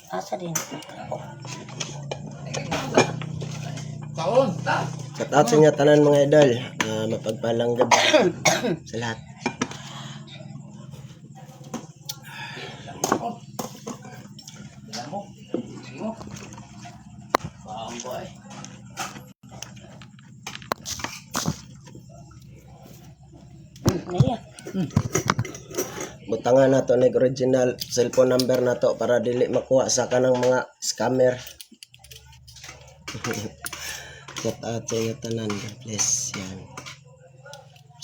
Asa din. Taon. Shout out sa inyo tanan mga idol. Mapagpalang gabi sa lahat. Butangan na to ng original cellphone number na to para dili makuha sa kanang mga scammer. Shout out sa inyo tanan. God bless. Yan.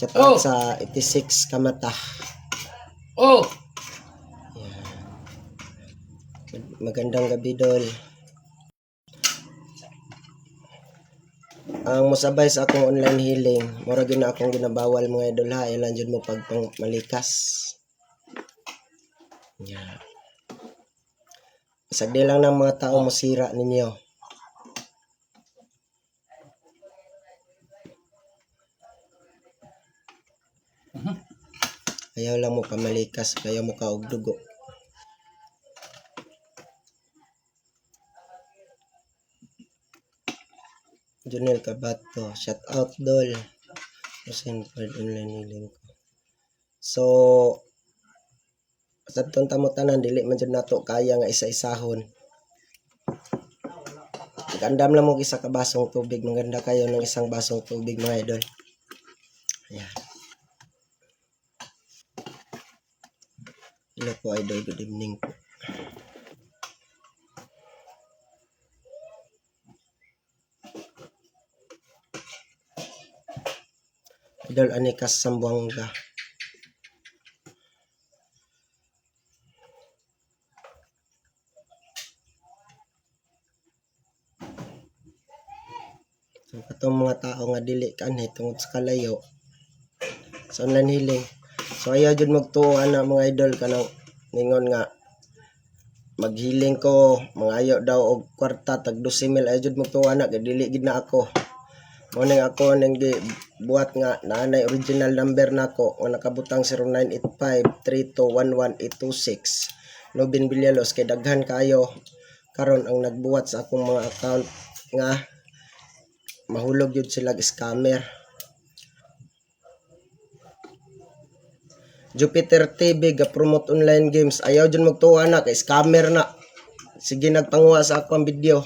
Shout out sa 86 Kamata. Oh! Yan. Magandang gabi, Dol. Ang musabay sa akong online healing, mura gyud na akong ginabawal mga idol ha, ilan jud mo pagpang malikas. Yeah. Sagdi lang ng mga tao masira ninyo. Ayaw lang mo pamalikas, kaya mo ka og dugo. Junel Cabato, shout out Dol. Kasi online healing ko. So, sa itong tamutanan, dili man dyan nato kaya nga isa-isahon. Magandam lang mo isa ka basong tubig. Maganda kayo ng isang basong tubig mga idol. Ayan. Hello po idol, good evening po. Idol Anikas Sambuanga. So, katong mga tao nga dili kanhi tungod sa kalayo sa online healing. So ayaw jud magtuo ana mga idol kanang ningon nga maghealing ko, mangayo daw og kwarta tag 12,000 ayaw jud magtuo ana kay dili gid na ako. Mo ning ako ning buhat nga naanay original number nako nga nakabutang 0985-3211-826. Nobin Villalobos kay daghan kayo karon ang nagbuhat sa akong mga account nga mahulog yun sila scammer. Jupiter TV ga promote online games, ayaw dyan magtuwa na kay scammer na. Sige nagpanguha sa ako ang video.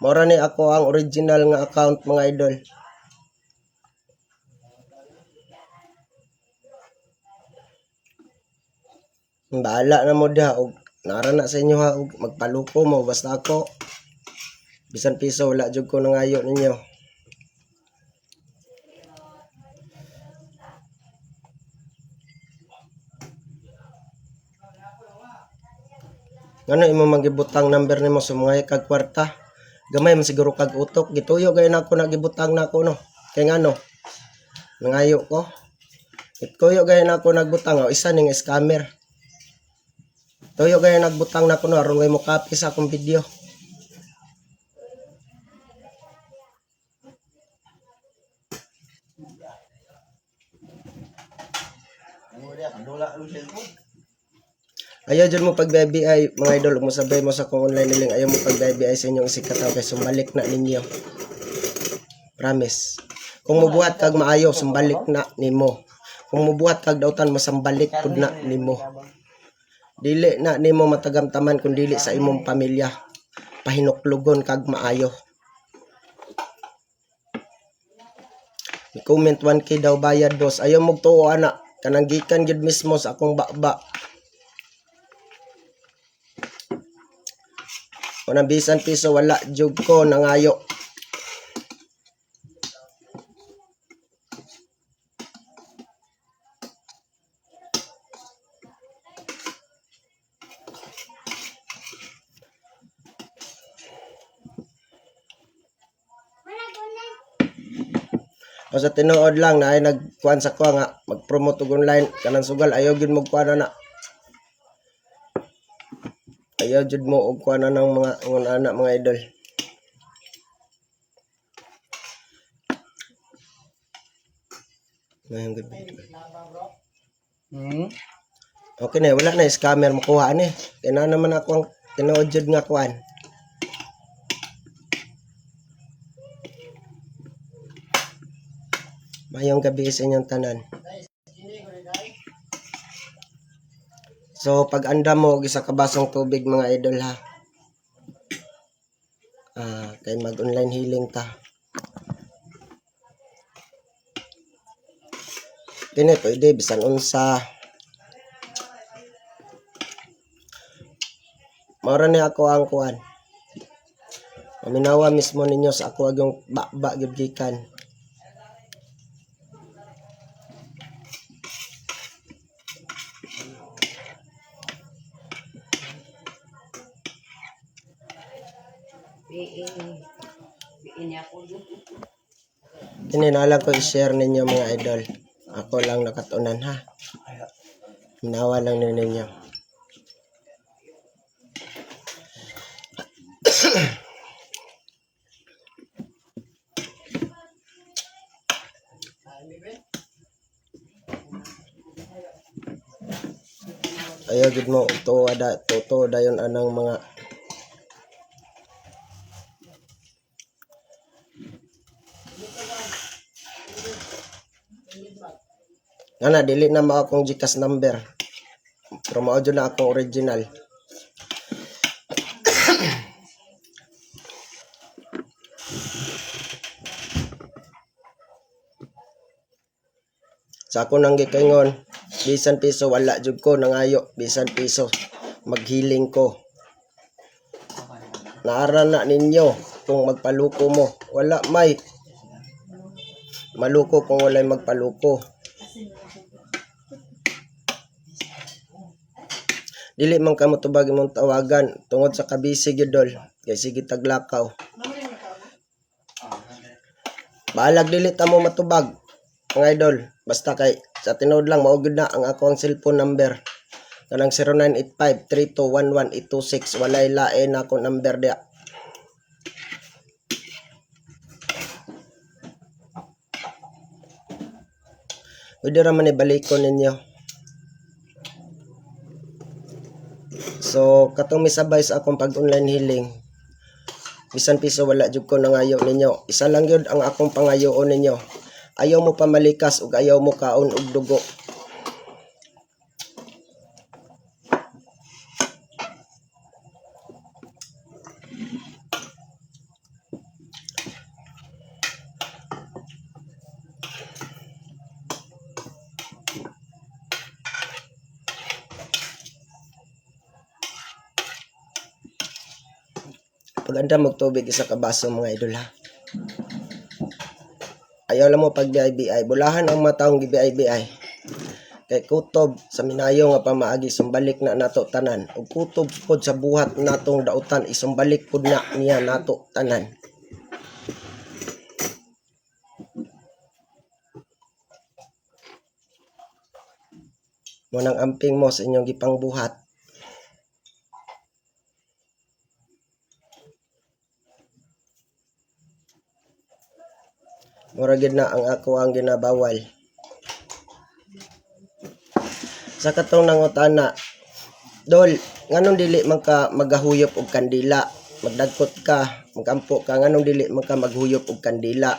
Mora ni ako ang original nga account mga idol. Bahala na mo diha og nara na sa inyo ha og magpaluko mo basta ako bisan piso wala jud ko nangayo ninyo. Ngano imo magibutang number nimo sa mga kag kwarta? Gamay man siguro kag utok, gituyo gay nako nagibutang nako no. Kay ngano? Nangayo ko. Gituyo gay nako nagbutang o isa ning scammer. Tuyo gay nagbutang nako no aron gay mo copy sa akong video. Ayaw dyan mo pag-BBI mga idol, mo sabay mo sa kong online niling, ayaw mo pag-BBI sa inyong sikataw kay sumbalik na ninyo. Promise. Kung mubuhat kag maayo, sumbalik na nimo. Kung mubuhat kag dautan, masambalik pud na nimo. Dili na nimo matagamtaman kung dili sa imong pamilya. Pahinuklugon kag maayo. Comment 1K daw bayad boss. Ayaw mo tuo ana. Kanang gikan gid mismo sa akong baba. Kung bisan piso wala jug ko nangayo. O sa tinuod lang na ay nagkuan sa ko nga mag-promote og online kanang sugal ayaw gyud mo kuan na. Ayaw jud mo og kuan ng mga anak mga idol. Mayang gabi. Okay na, wala na scammer makuha ni. Kaya na naman ako ang tinuod jud nga kuan. Mayong gabi sa inyong tanan. So pag anda mo og isa ka basong tubig mga idol ha. Kay mag-online healing ta. Kini pwede bisan unsa. Mara ni ako ang kuan. Paminawa mismo ninyo sa ako agong ba gyud gikan. Kini na lang ko i-share ninyo mga idol. Ako lang nakatunan ha. Minawa lang ninyo. Ayaw gid mo totoo dayon anang mga Ngana dili na mao akong GCash number. Pero mao jud na akong original. Sa ako nang gikaingon, bisan piso wala jud ko nangayo, bisan piso maghiling ko. Naara na ninyo kung magpaluko mo. Wala may maluko kung walay magpaluko. Dili man kamo tubag imong tawagan tungod sa kabisi gyud dol kay sige taglakaw. Baalag dili ta mo matubag mga idol, basta kay sa tinuod lang mao gyud na ang ako ang cellphone number. Kanang 0985-3211-826 walay lain na akong number dia. Pwede raman ibalikon ninyo. So, katong misabay sa akong pag-online healing, bisan piso wala jud ko nangayo ninyo. Isa lang yun ang akong pangayoon ninyo. Ayaw mo pamalikas ug ayaw mo kaon og dugo. Pag anda magtubig isa ka baso mga idol ha. Ayaw lang mo pag BIBI. Bulahan ang mataong BIBI. Kay kutob sa minayo nga pamaagi sumbalik na nato tanan. Ug kutob pod sa buhat natong dautan isumbalik pod na niya nato tanan. Munang amping mo sa inyong gipang buhat. Mura gid na ang ako ang ginabawal. Sa katong nangutana, dol, nganong dili man ka magahuyop og kandila? Magdagkot ka, magampo ka, nganong dili man ka maghuyop og kandila?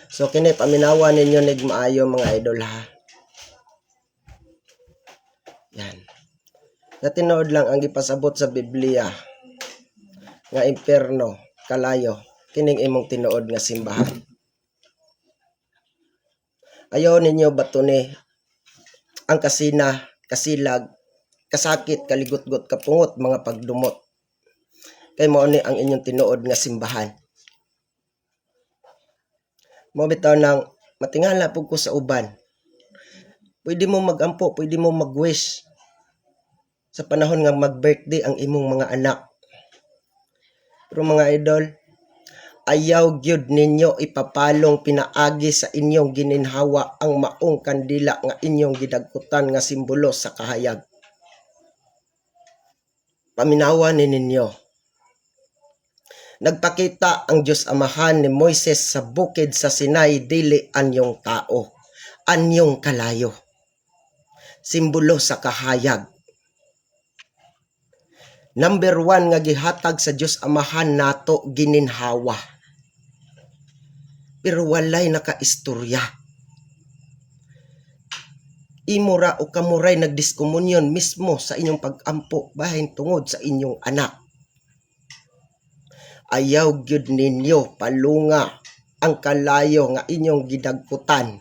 So kini paminawa ninyo nig maayo mga idol ha. Yan. Sa tinuod lang ang gipasabot sa Biblia nga impierno, kalayo, kining imong tinuod nga simbahan. Ayaw ninyo bato ni ang kasina, kasilag, kasakit, kaligot-got, kapungot, mga pagdumot. Kay mao ni ang inyong tinuod nga simbahan. Mo bitaw nang matingala pug ko sa uban. Pwede mo magampo, pwede mo mag-wish sa panahon nga mag-birthday ang imong mga anak. Pero mga idol, ayaw gyud ninyo ipapalong pinaagi sa inyong gininhawa ang maong kandila nga inyong gidagkutan nga simbolo sa kahayag. Paminawa ninyo. Nagpakita ang Diyos Amahan ni Moises sa bukid sa Sinai, dili anyong tao, anyong kalayo. Simbolo sa kahayag. Number 1 nga gihatag sa Dios Amahan nato gininhawa. Pero walay nakaistorya. Imura o kamuray nagdiskomunyon mismo sa inyong pag-ampo bahin tungod sa inyong anak. Ayaw gyud ninyo palunga ang kalayo nga inyong gidagkutan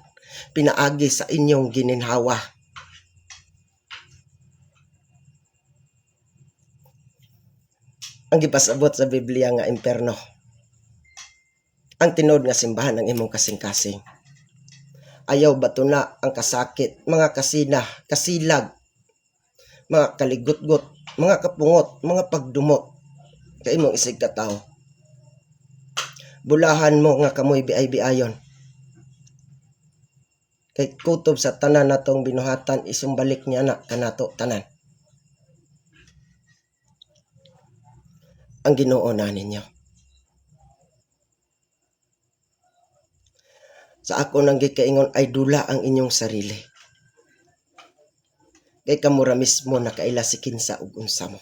pinaagi sa inyong gininhawa. Ang gipasabot sa Biblia nga imperno, ang tinod nga simbahan ng imong kasing-kasing. Ayaw bato na ang kasakit, mga kasina, kasilag, mga kaligutgot, mga kapungot, mga pagdumot, kay imong isig ka tao. Bulahan mo nga kamoy biay-biayon. Kay kutob sa tanan natong binuhatan, isumbalik niya na kanato tanan. Ang Ginoo na ninyo. Sa ako nang gikaingon ay dula ang inyong sarili. Kay kamura mismo nakaila si kinsa ug unsa mo.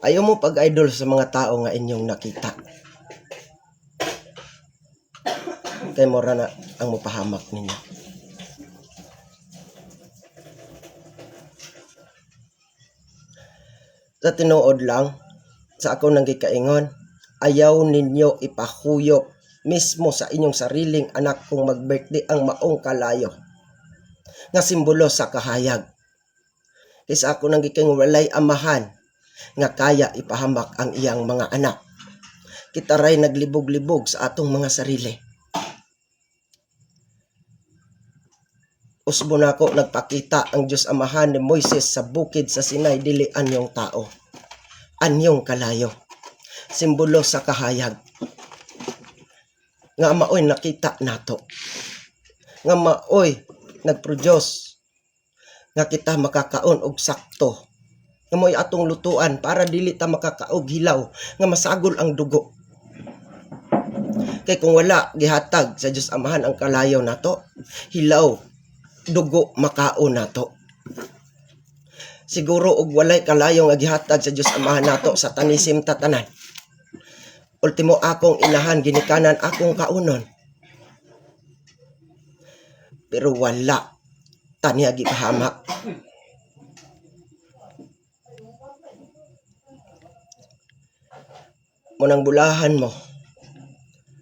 Ayaw mo pag-idol sa mga tao nga inyong nakita. Kay mura na ang mupahamak ninyo. Sa tinuod lang, sa ako nang gikaingon, ayaw ninyo ipahuyop mismo sa inyong sariling anak kung mag-birthday ang maong kalayo nga simbolo sa kahayag. Kaysa ako nang gikaingon walay amahan nga kaya ipahamak ang iyang mga anak. Kita ray naglibog-libog sa atong mga sarili. Usbo nako nagpakita ang Diyos Amahan ni Moises sa bukid sa Sinai dili anyong tao. Anyong kalayo. Simbolo sa kahayag. Nga maoy nakita nato. Nga maoy nagproduce. Nga kita makakaon og sakto. Nga maoy atong lutuan para dili ta makakaog hilaw. Nga masagol ang dugo. Kay kung wala gihatag sa Diyos Amahan ang kalayo nato, hilaw, dugo makaon nato. Siguro og walay kalayo nga gihatag sa Diyos Amahan nato sa tanisim tatanan. Ultimo akong inahan ginikanan akong kaunon. Pero wala taniya gipahamak. Munang bulahan mo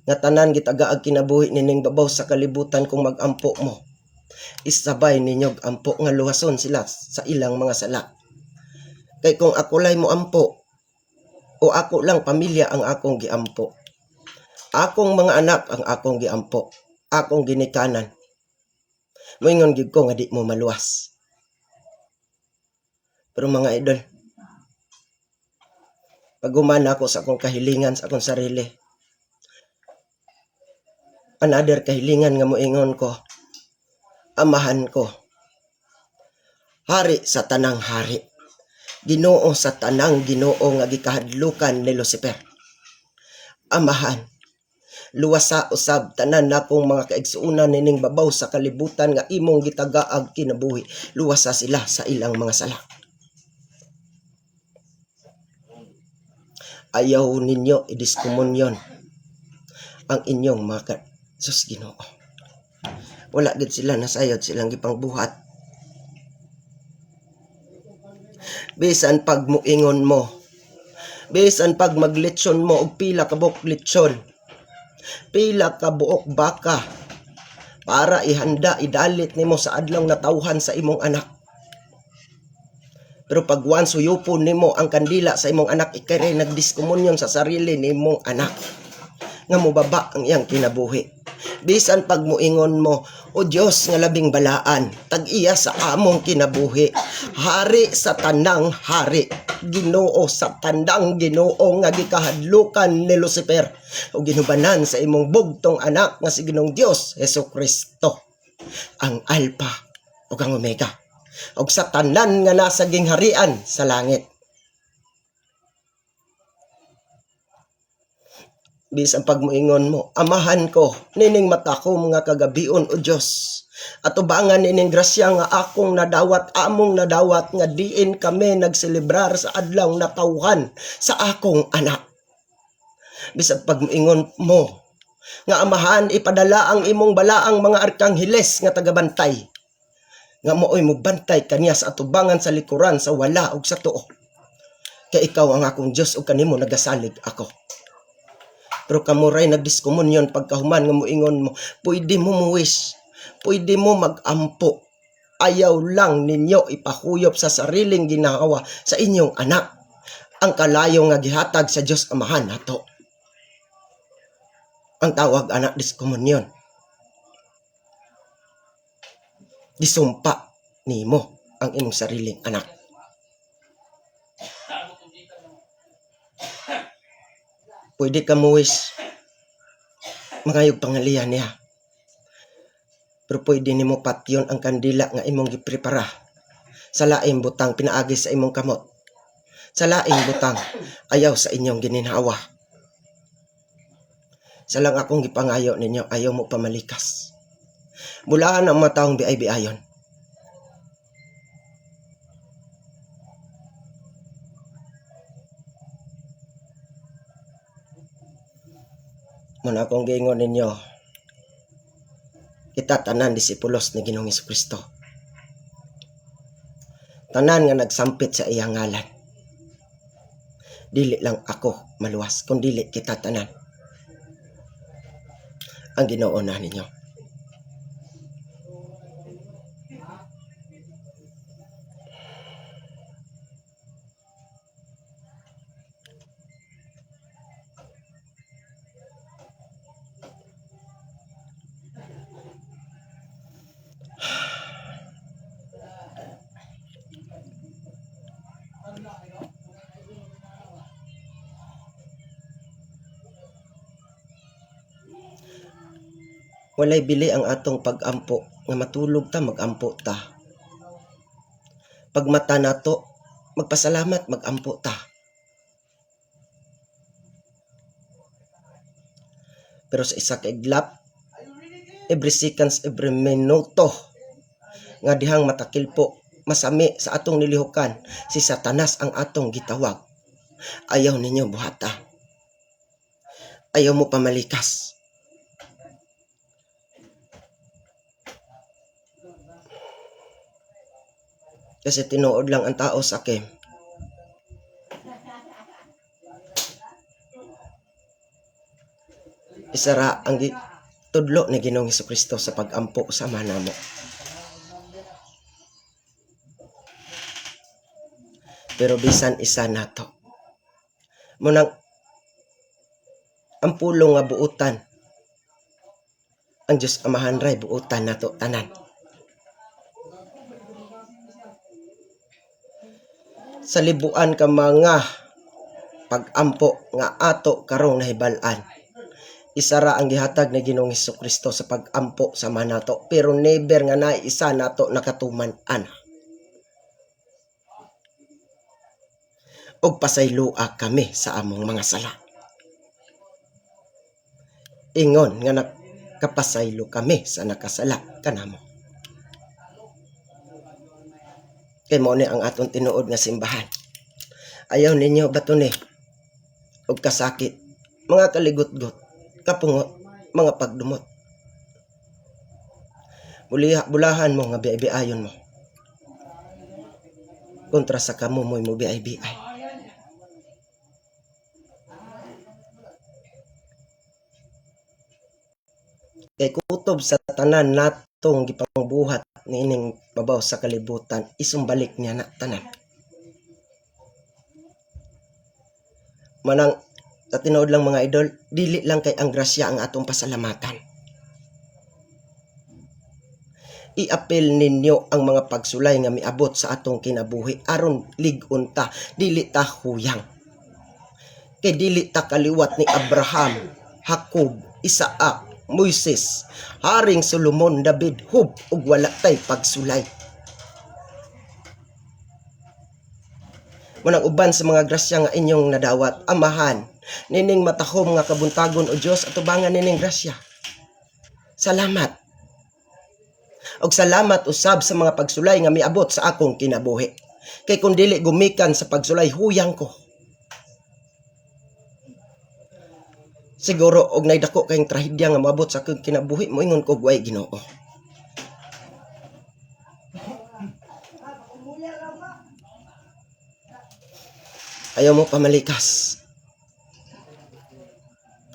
nga tanan gitagaag kinabuhi nining babaw sa kalibutan kung magampo mo. Isabay ninyog ampo nga luhason sila sa ilang mga sala. Kay kung ako lay mo ampo o ako lang pamilya ang akong giampo, akong mga anak ang akong giampo, akong ginikanan, moingon gid ko nga di mo maluwas. Pero mga idol, pag humana ako sa akong kahilingan sa akong sarili, another kahilingan nga moingon ko, amahan ko, hari sa tanang hari, Ginoo sa tanang Ginoo nga gikahadlukan ni Lucifer. Amahan, luwasa usab tanan nakong mga kaigsuunan nining babaw sa kalibutan nga imong gitagaag kinabuhi, luwasa sila sa ilang mga sala. Ayaw ninyo idiskomunyon ang inyong mga sus Ginoo. Wala gid sila nasayod silang gipangbuhat. Bisan pag muingon mo, bisan pag maglitsyon mo og pila ka buok litsyon, pila ka buok baka para ihanda idalit nimo sa adlaw natawhan sa imong anak. Pero pag once suyupon nimo ang kandila sa imong anak, ikay nagdiskomunyon sa sarili nimong anak nga mobaba ang iyang kinabuhi. Bisan pag muingon mo, o Dios nga labing balaan, tag-iya sa among kinabuhi, hari sa tanang hari, Ginoo sa tanang Ginoo nga gikahadlukan ni Lucifer, o ginubanan sa imong bugtong anak nga si Ginoong Dios Hesukristo, ang Alpha ug ang Omega, ug sa tanan nga nasa gingharian sa langit. Bisan pag moingon mo, amahan ko, nining mata ko mga kagabion o Diyos, Atubangan nining grasya nga akong nadawat, among nadawat nga diin kami nagselebrar sa adlaw natawhan sa akong anak. Bisag pag-ingon mo nga amahan, ipadala ang imong balaang mga arkangheles nga tagabantay nga mooy mo bantay kaniya sa atubangan sa likuran sa wala ug sa tuo. Kay ikaw ang akong Dios ug kanimo nagasalig ako. Pero kamuray nagdiskomunyon pagkahuman nga moingon mo, pwede mo muwis, pwede mo magampo. Ayaw lang ninyo ipahuyop sa sariling ginhawa sa inyong anak ang kalayo nga gihatag sa Dios Amahan nato. Ang tawag anak diskomunyon. Gisumpa nimo ang imong sariling anak. Pwede ka muwis mangayog pangalihan niya. Pero pwede nimo patyon ang kandila nga imong giprepara sa laing butang pinaagi sa imong kamot. Sa laing butang ayaw sa inyong gininhawa. Sa lang akong gipangayo ninyo, ayaw mo pamalikas. Bulaan ang mga taong biay-biayon. Muna akong giingon ninyo, kita tanan disipulos ni Ginoong Hesukristo. Tanan nga nagsampit sa iyang ngalan. Dili lang ako maluwas, kung dili kita tanan ang Ginoo na ninyo. Walay bili ang atong pag-ampo, nga matulog ta, mag-ampo ta. Pag mata nato, magpasalamat, mag-ampo ta. Pero sa isa ka iglap, every seconds, every minuto, nga dihang matakilpo, masami sa atong nilihukan, si Satanas ang atong gitawag. Ayaw ninyo buhata. Ayaw mo pamalikas. Kasi tinuod lang ang tao sa akin. Isara ang tudlo ni Ginoong Hesukristo sa pag-ampo sa manamo. Pero bisan isa nato. Munang ang pulong nga buutan. Ang Diyos Amahan ray buutan nato tanan. Sa libuan ka mga pag-ampo nga ato karong nahibalan. Isara ang gihatag ni Ginoong Hesukristo sa pag-ampo sa manato, pero never nga na isa nato nakatuman-an. Og pasaylua kami sa among mga sala. Ingon nga nakapasaylo kami sa nakasala kanamo. Kay mo ni ang atong tinuod nga simbahan. Ayaw ninyo bato ni og kasakit, mga kaligot-got, kapungot, mga pagdumot. Bulahan mo nga biay-biayon mo. Kontra sa kamo mo biay-biay. Kay kutob sa tanan natong gipangbuhat niining babaw sa kalibutan, isumbalik niya na tanan. Manang sa tinuod lang mga idol, dili lang kay ang grasya ang atong pasalamatan. I-apel ninyo ang mga pagsulay nga miabot sa atong kinabuhi aron lig-on ta, dili ta huyang. Kay dili ta kaliwat ni Abraham, Jacob, Isaac, Moises, Haring Solomon, David, Hub, ug wala tay pagsulay. Munang uban sa mga grasya nga inyong nadawat, amahan, nining matahom nga kabuntagon o Dios at ubangan nining grasya. Salamat. Og salamat usab sa mga pagsulay nga miabot sa akong kinabuhi. Kay kung dili gumikan sa pagsulay, huyang ko. Siguro og naidako kayong trahedya nga moabot sa akong kinabuhi, moingon ko way Ginoo. Ayaw mo pamalikas.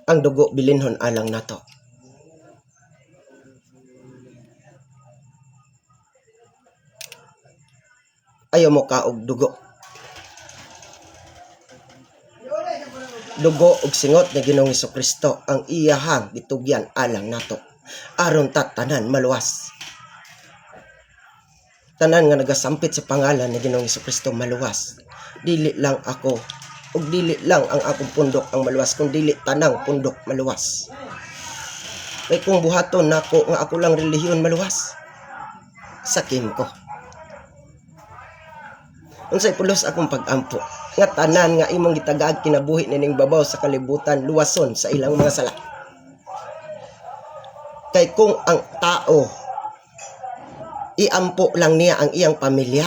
Ang dugo bilinhon alang nato. Ayaw mo ka og dugo. Dugo og singot ni Ginoong Hesukristo ang iyahang gitugyan alang nato. Aron ta tanan maluwas. Tanan nga nagasampit sa pangalan ni Ginoong Hesukristo maluwas. Dili lang ako ug dili lang ang akong pundok ang maluwas, kung dili tanang pundok maluwas. Kay kung buhaton nako nga ako lang relihiyon maluwas, sakim ko. Unsay pulos akong pag-ampo nga tanan nga imong gitagaad kinabuhi nining babaw sa kalibutan luwason sa ilang mga sala. Kay kung ang tao iampo lang niya ang iyang pamilya,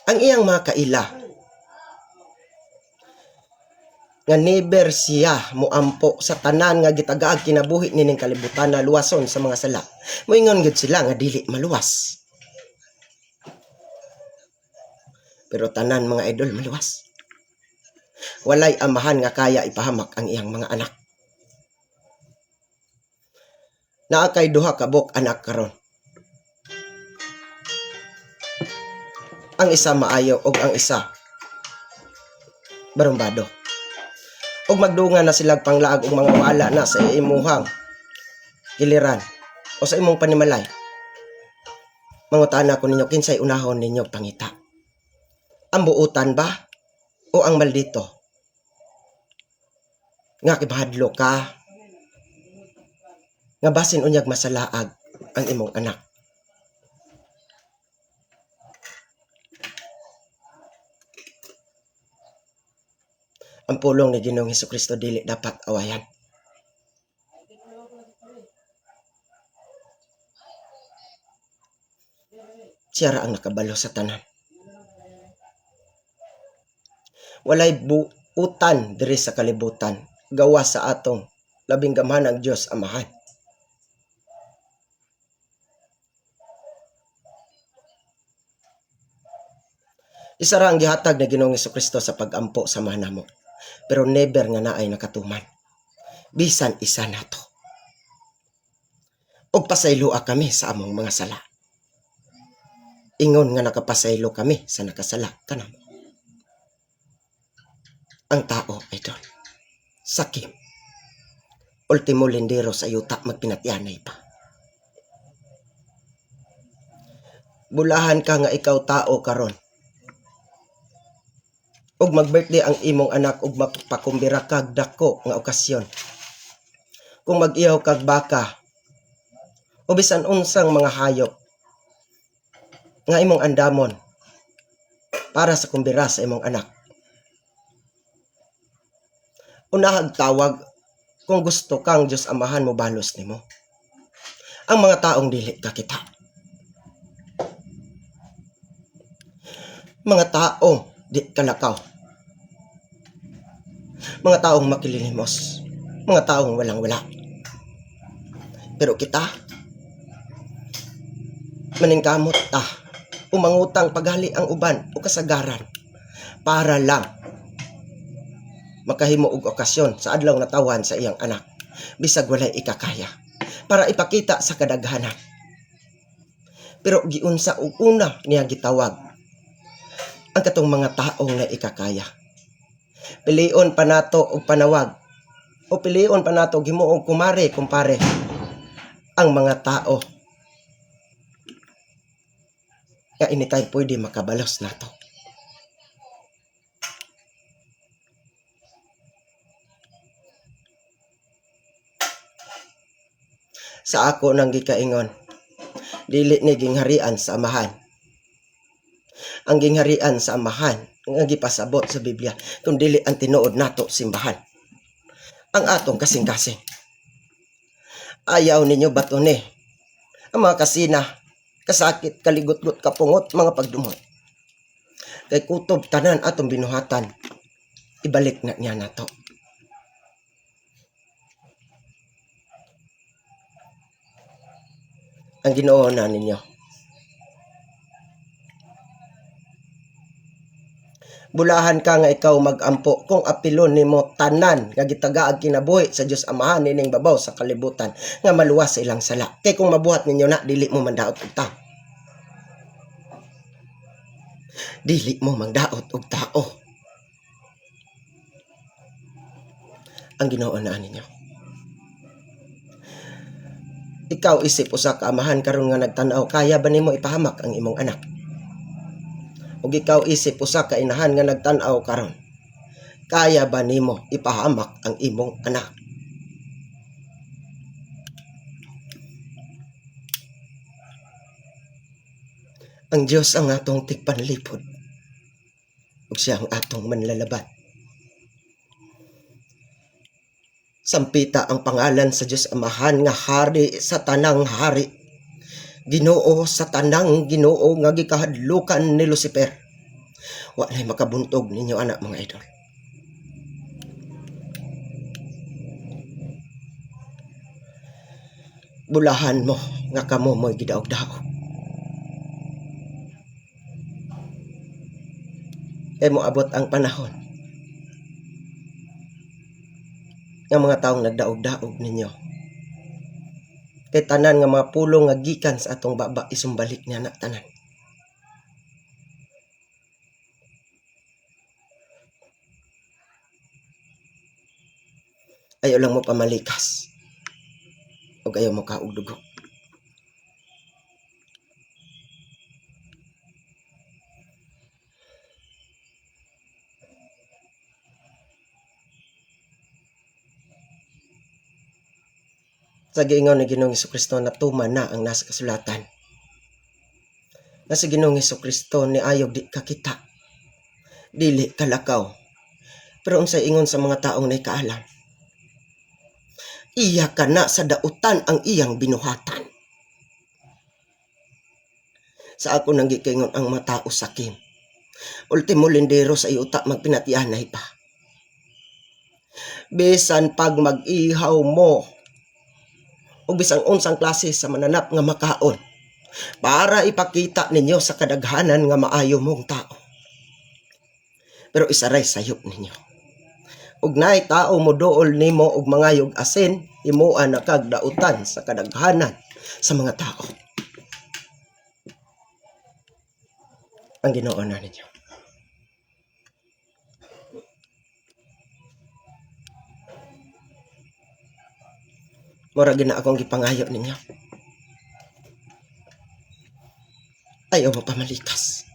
ang iyang mga kaila, nga never siya moampo sa tanan nga gitagaad kinabuhi nining kalibutan na luwason sa mga sala, moingon gid sila nga dili maluwas. Pero tanan mga idol maluwas. Walay amahan nga kaya ipahamak ang iyang mga anak. Naa kay duha ka buk anak karon. Ang isa maayo og ang isa barumbado. Og magdungan na sila panglaag og mga wala na sa imuhang giliran o sa imong panimalay. Mangutana ko ninyo, kinsay unahon ninyo pangita? Ang buutan ba o ang maldito? Nga kibahadlo ka nga basin unyag masalaag ang imong anak. Ang pulong ni Ginoong Hesukristo dili dapat awayan. Siya ra ang nakabalo sa tanan. Walay buutan diri sa kalibutan gawa sa atong labing gamhanang Dios Amahan. Isa ra ang gihatag ni Ginoong Hesukristo sa pag-ampo sa mga namo. Pero never nga naay nakatuman. Bisan isa nato. Og pasayloa kami sa among mga sala. Ingon nga nakapasaylo kami sa nakasala kanamo. Ang tao ay doon. Sakim. Ultimo lindero sa yuta magpinatyanay pa. Bulahan ka nga ikaw tao karon. Ug mag-birthday ang imong anak ug magpakumbira kag dako nga okasyon. Kung mag-ihaw kag baka o bisan unsang mga hayop nga imong andamon para sa kumbira sa imong anak. Unahag tawag kung gusto kang Diyos Amahan mo balos nimo. Ang mga taong dili kakita. Mga taong di kalakaw. Mga taong makililimos. Mga taong walang-wala. Pero kita, maningkamot umangutang pagali ang uban o kasagaran para lang makahimo og okasyon sa adlaw nga tawan sa iyang anak. Bisag walay ikakaya. Para ipakita sa kadaghanan. Pero giunsa og una niya gitawag ang katong mga taong nga ikakaya. Pilion pa nato og panawag o pilion pa nato himuog kumare kumpare ang mga tao nga anytime pwede makabalos nato. Sa ako nang gikaingon, dili ni gingharian sa amahan. Ang gingharian sa amahan nga gipasabot sa Biblia kung dili ang tinuod nato simbahan. Ang atong kasing-kasing. Ayaw ninyo bato ni. Ang mga kasina, kasakit, kaligot-got, kapungot, mga pagdumot. Kay kutob tanan atong binuhatan, ibalik na niya nato. Ang Ginoo na ninyo. Bulahan ka nga ikaw magampo kung apilon nimo tanan nga gitagaag kinabuhi sa Dios Amahan nining babaw sa kalibutan nga maluwas sa ilang sala. Kay kung mabuhat ninyo na dili mo mandaot og tao. Dili mo mandaot og tao. Ang Ginoo na ninyo. Ikaw isip usa ka amahan karon nga nagtan-aw, kaya ba nimo ipahamak ang imong anak? Ug ikaw isip usa ka inahan nga nagtan-aw karon, kaya ba nimo ipahamak ang imong anak? Ang Dios ang atong tigpanlipod ug siya ang atong manlalaban. Sampita ang pangalan sa Dios Amahan nga hari sa tanang hari, Ginoo sa tanang Ginoo nga gikahadlukan ni Lucifer. Wa nay makabuntog ninyo anak mga idol. Bulahan mo nga kamo mo'y gidaog-daog. Kay mo abot ang panahon nga mga taong nagdaog-daog ninyo. Kay tanan nga mga pulong nga gikan sa atong baba isumbalik niya na tanan. Ayaw lang mo pamalikas. O ayaw mo kaugdugo. Sa giingon ni Ginoong Hesukristo na tuman na ang nasa kasulatan. Na sa Ginoong Hesukristo ni ayog di kakita, dili kalakaw. Pero unsay ingon sa mga taong nay kaalam, iya ka na sa dautan ang iyang binuhatan. Sa ako nang gikingon ang mga tao sakim, ultimo lindero sa iuta magpinatianay pa. Bisan pag mag-ihaw mo o bisang unsang klase sa mananap nga makaon para ipakita ninyo sa kadaghanan nga maayo mong tao. Pero isaray sayop ninyo. Ug naay tao mo dool nimo og mangayog asin, imuan na kag dautan sa kadaghanan sa mga tao. Ang Ginoo na ninyo. Mura gina akong gipangayo ninyo. Ayaw mo pamalikas.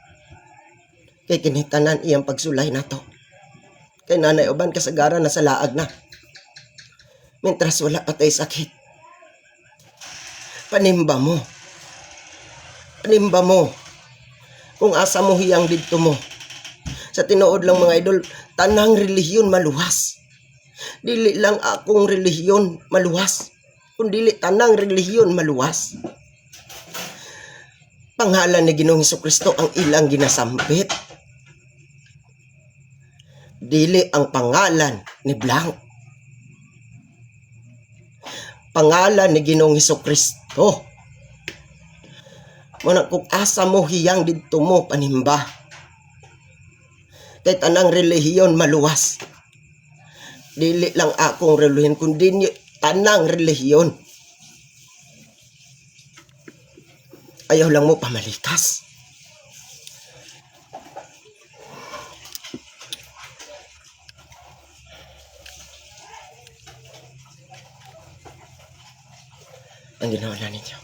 Kay kinitanan iyang pagsulay nato. Kay nanay uban kasagaran na sa laag na. Mientras wala patay sakit. Panimba mo. Panimba mo. Kung asa mo hiyang didto mo. Sa tinuod lang mga idol, tanang relihiyon maluwas. Dili lang akong relihiyon maluwas. Kung dili tanang relihiyon maluwas. Pangalan ni Ginoong Hesukristo ang ilang ginasampit. Dili ang pangalan ni Blanc. Pangalan ni Ginoong Hesukristo. Muna kung asa mo hiyang didto mo panimba. Kay tanang relihiyon maluwas. Dili lang akong relihiyon kundi tanang relihiyon. Ayaw lang mo pamalikas. Ang ginawa na ninyo.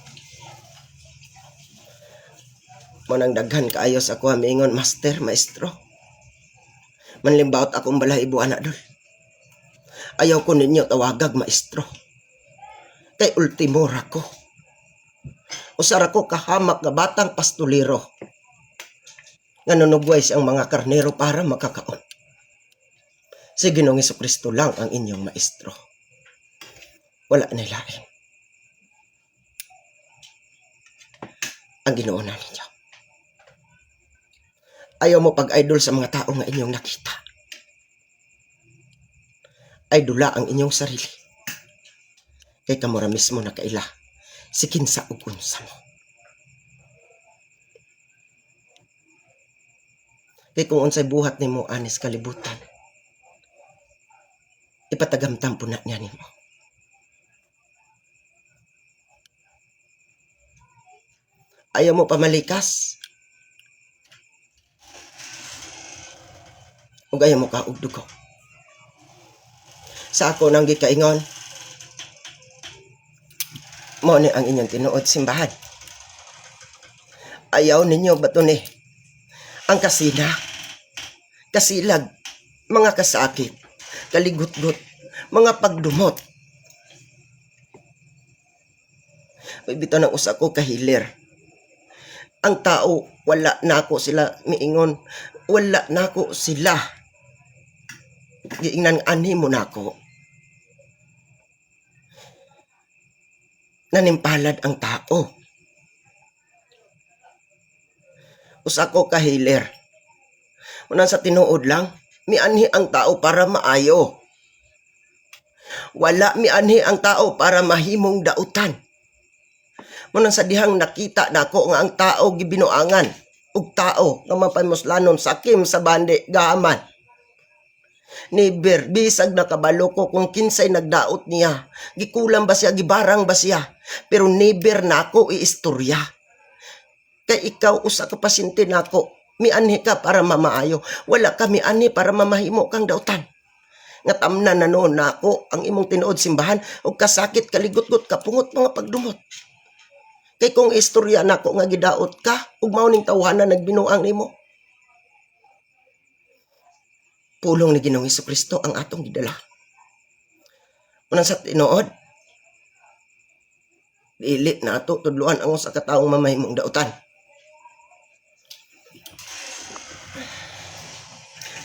Manang daghan kaayos ako amingon, master, maestro. Manlimbaot akong balahibo anak dol. Ayaw ko ninyo tawagag maestro. Kay ultimo ra ko. Usara ko kahamak nga batang pastuliro. Nga nunugway siyang mga karnero para makakaon. Si Ginoong Hesukristo lang ang inyong maestro. Wala na lain. ang Ginoo na ninyo. Ayaw mo pag-idol sa mga tao nga inyong nakita. Idula ang inyong sarili. Kay kamura mismo na kaila, sikin sa ug unsa mo. Kay kung unsay buhat nimo anis kalibutan, ipatagamtam po na niya nimo. Ayaw mo pamalikas, ug ayaw mo ka og dugo. Sa ako nang gikaingon, mo ni ang inyong tinuod simbahan. Ayaw ninyo bato ni ang kasina, kasilag, mga kasakit, kaligutgot, mga pagdumot. May bito ng usa ko kahilir. Ang tao, wala na ako sila miingon, wala na ako sila. Giingnan anhi mo na ako. Nanimpalad ang tao. Usa ko kahilir. Unan sa tinuod lang, mianhi ang tao para maayo. Wala mianhi ang tao para mahimong dautan. Munan sa dihang nakita nako nga ang tao gibinuangan ug tao nga mapamuslanon sakim sa bandi gaman. Never bisag nakabalo ko kung kinsay nagdaot niya, gikulang ba siya, gibarang ba siya, pero never nako iistorya. Kay ikaw usa ka pasyente nako, mianhi ka para mamaayo, wala ka mianhi para mamahimo kang dautan. Nga tamnan na noon nako ang imong tinuod simbahan ug kasakit kaligot-got kapungot mga pagdumot. Kay kung istorya nako nga gidaot ka ug mao ning tawhanan nagbinuang nimo. Pulong ni Ginoong Hesukristo ang atong gidala. Unang sa tinuod, dili na ato tudluan ang usa ka taong mamahimong dautan.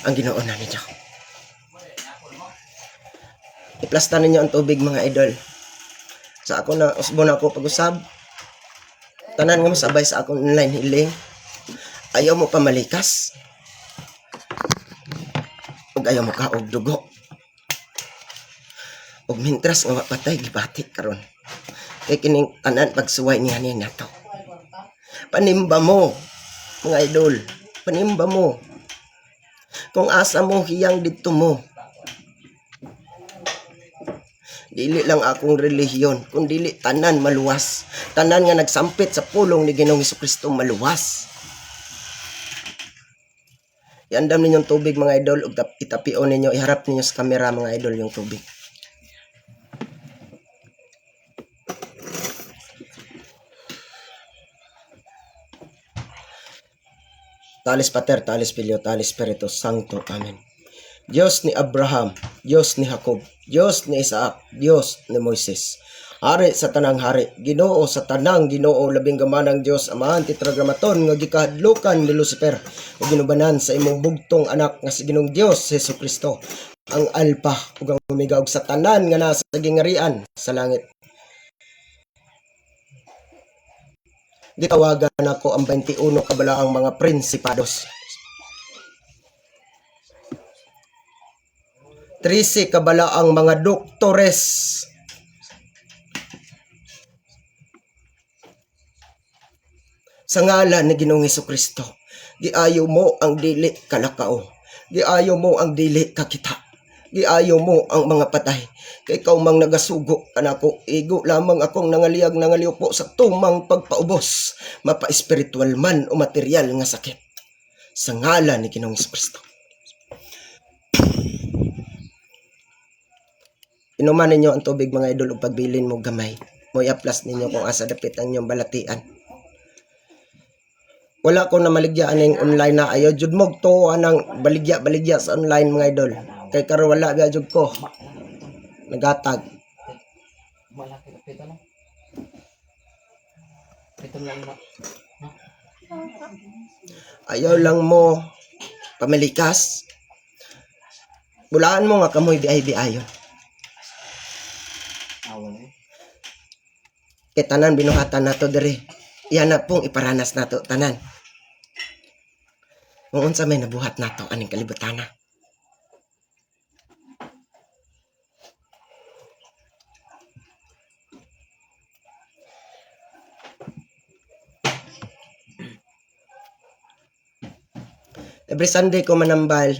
Ang Ginoo na ninyo. Iplastan ninyo ang tubig mga idol. Sa ako na usbon ako pag-usab. Tanan nga masabay sa akong online healing. Ayaw mo pamalikas. Ug ayaw mo ka og dugo. Ug mintras nga mapatay gibati karon. Kay kining tanan pagsuway niya ni nato. Panimba mo mga idol. Panimba mo. Kung asa mo hiyang dito mo. Dili lang akong relihiyon, kung dili tanan maluwas. Tanan nga nagsampit sa pulong ni Ginoong Hesukristo maluwas. Iandam ninyong tubig mga idol, ug itapion ninyo, iharap ninyo sa kamera mga idol yung tubig. Talis Pater, Talis Filio, Talis Spiritus Sancto. Amen. Diyos ni Abraham, Diyos ni Jacob, Diyos ni Isaac, Diyos ni Moises. Hari sa tanang hari, Ginoo sa tanang Ginoo, labing gamanang Diyos, Amahan Tetragrammaton nga gikahadlukan ni Lucifer, ug ginubanan sa imong bugtong anak nga si Ginoong Diyos Hesukristo, ang Alpha ug ang Omega ug sa tanan nga nasa gingarian sa langit. Gitawagan ako ang 21 kabalaang mga prinsipados. 13 kabalaang mga doktores. Sa ngalan ni Ginoong Hesukristo, giayo mo ang dili kalakao. Giayo mo ang dili kakita. Giayo mo ang mga patay. Kay ikaw mang nagasugo kanako, igo lamang akong nangaliyag nangaliupo sa tumang pagpaubos, mapa-espiritual man o material nga sakit. Sa ngalan ni Ginoong Hesukristo. Inuman ninyo ang tubig mga idol ug pagbilin mo gamay. Mo i-aplas ninyo kung asa dapit ang inyong balatian. Wala ko na maligyan ning online na ayo jud mo to anang baligya sa online mga idol. Kay karon wala biya jud ko. Nagatag. Malaki kapito lang. Ito lang na. Ayaw lang mo pamilikas. Bulaan mo nga kamoy biay-biayon. Kay tanan binuhatan nato diri. Yan na pong iparanas nato tanan. Kung unsa may nabuhat nato aning kalibutan na. Every Sunday ko manambal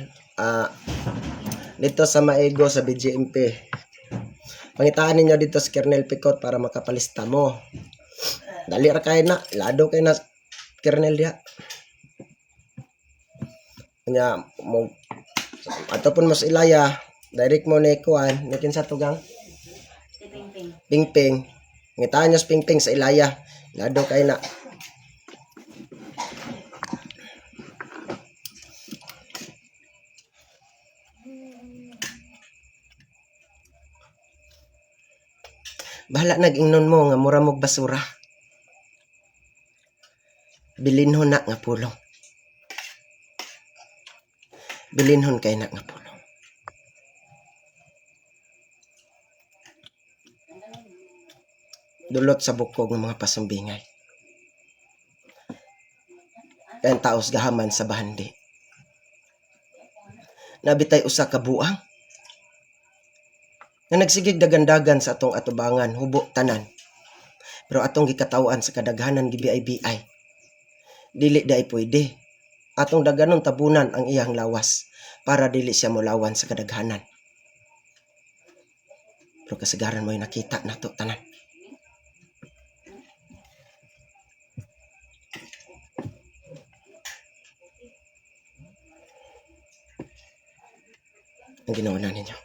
dito sa Maigo sa BGMP. Pangitaan ninyo dito sa Kernel Picot para makapalista mo. Dali ra kay na, lado kay na Kernel diha. Kanya mo atopon mo sa Ilaya, direct mo ni kuan, nakin sa tugang Pingping. Pangitaan nyo sa Pingping sa Ilaya, lado kay na. Bahala nag-ingnon mo nga mura mog basura. Bilinhon na nga pulong. Bilinhon kay na nga pulong. Dulot sa bukog ng mga pasumbingay. Kaya taos gahaman sa bahandi. Nabitay usa ka buang nga nagsigig dagandagan sa atong atubangan, hubo tanan. Pero atong gikatawan sa kadaghanan gibiay-biay. Dili day pwede. Atong daganon tabunan ang iyang lawas para dili siya molawan sa kadaghanan. Pero kasagaran mo'y nakita nato tanan. Ang ginawa na ninyo.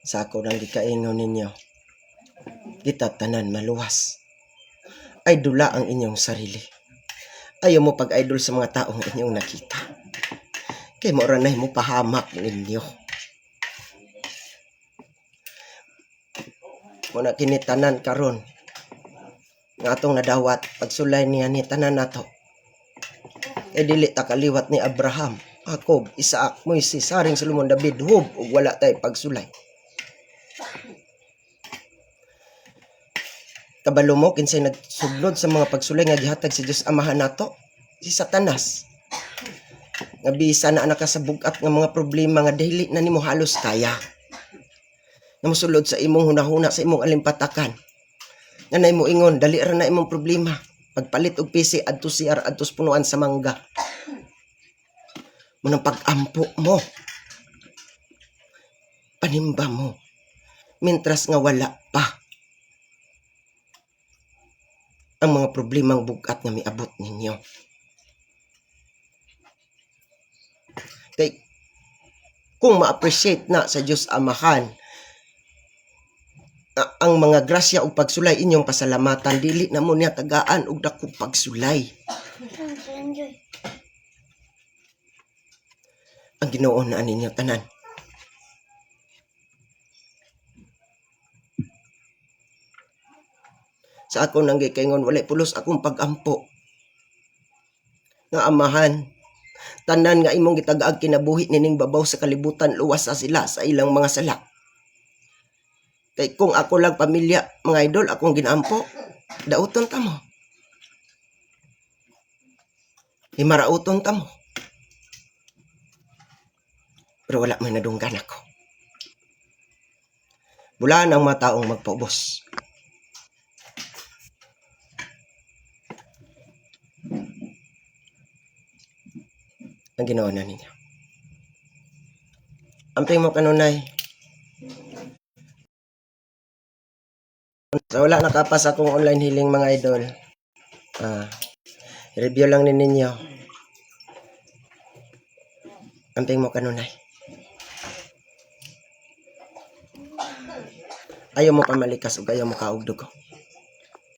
Sa ako nang gikaingon ninyo, kita tanan maluwas. Ay dula ang inyong sarili. Ayaw mo pag-idol sa mga taong inyong nakita. Kay mo ranay mo pahamak ninyo. Muna kinitanan karon nga atong nadawat pagsulay niya ni tanan nato. Kay dili ta kaliwat ni Abraham, Jacob, Isaac, Moises, Haring Solomon, David, Job ug wala tay pagsulay. Kabalo mo kinsay nagsublod sa mga pagsulay nga gihatag si Dios Amahan nato, si Satanas. Nga bisa na anak sa bugat nga mga problema nga dili na nimo halos kaya. Nga mosulod sa imong hunahuna sa imong alimpatakan. Nga nay mo ingon dali ra na imong problema. Pagpalit og PC adto CR adto punuan sa mangga. Munang pag-ampo mo. Panimba mo. Mintras nga wala pa ang mga problemang bugat nga miabot ninyo. Kay kung ma-appreciate na sa Diyos Amahan ang mga grasya o pagsulay inyong pasalamatan, dili na mo niya tagaan og dakong pagsulay. Ang Ginoo na ninyo tanan. Sa ako nang gikaingon walay pulos akong pag-ampo. Nga Amahan, tanan nga imong gitag-ag kinabuhi nining babaw sa kalibutan, luwas sa sila sa ilang mga sala. Kay kung ako lang pamilya, mga idol, akong ginampo, dauton ta mo. Himarauton ta mo. Pero wala may nadunggan ako. Bulaan ang mga taong magpaubos. Ang ginawa na ninyo. Amping mo kanunay. So wala nakapas akong online healing mga idol. Review lang ni ninyo. Amping mo kanunay. Ayaw mo pamalikas o ayaw mo kaugdog ko.